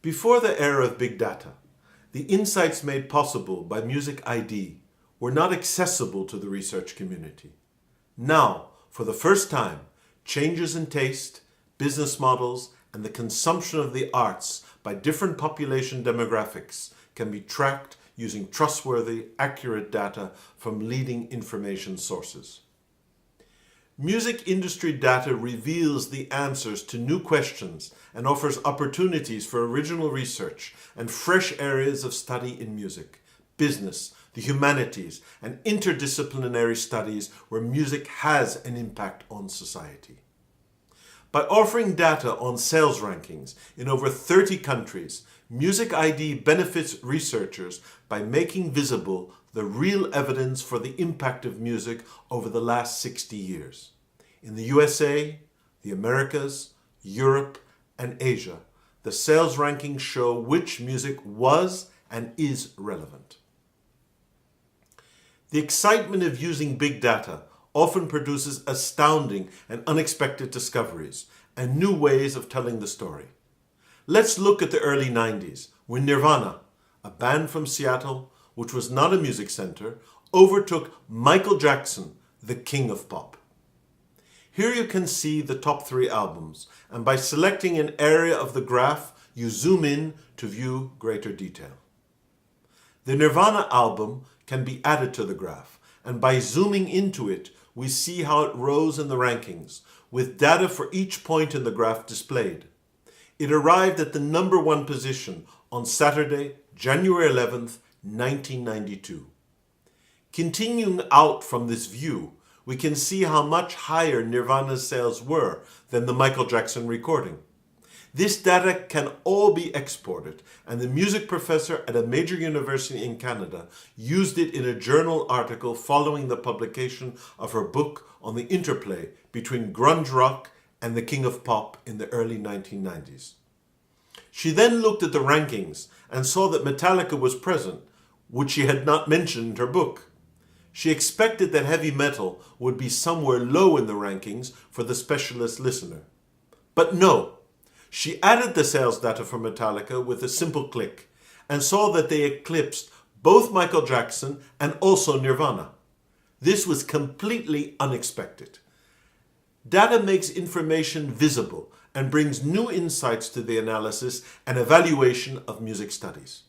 Before the era of big data, the insights made possible by Music ID were not accessible to the research community. Now, for the first time, changes in taste, business models, and the consumption of the arts by different population demographics can be tracked using trustworthy, accurate data from leading information sources. Music industry data reveals the answers to new questions and offers opportunities for original research and fresh areas of study in music, business, the humanities, and interdisciplinary studies where music has an impact on society. By offering data on sales rankings in over 30 countries, Music ID benefits researchers by making visible the real evidence for the impact of music over the last 60 years. In the USA, the Americas, Europe, and Asia, the sales rankings show which music was and is relevant. The excitement of using big data often produces astounding and unexpected discoveries and new ways of telling the story. Let's look at the early 90s, when Nirvana, a band from Seattle, which was not a music center, overtook Michael Jackson, the king of pop. Here you can see the top 3 albums, and by selecting an area of the graph, you zoom in to view greater detail. The Nirvana album can be added to the graph, and by zooming into it, we see how it rose in the rankings, with data for each point in the graph displayed. It arrived at the number 1 position on Saturday, January 11th, 1992. Continuing out from this view, we can see how much higher Nirvana's sales were than the Michael Jackson recording. This data can all be exported, and the music professor at a major university in Canada used it in a journal article following the publication of her book on the interplay between grunge rock and the king of pop in the early 1990s. She then looked at the rankings and saw that Metallica was present, which she had not mentioned in her book. She expected that heavy metal would be somewhere low in the rankings for the specialist listener. But no, she added the sales data for Metallica with a simple click and saw that they eclipsed both Michael Jackson and also Nirvana. This was completely unexpected. Data makes information visible and brings new insights to the analysis and evaluation of music studies.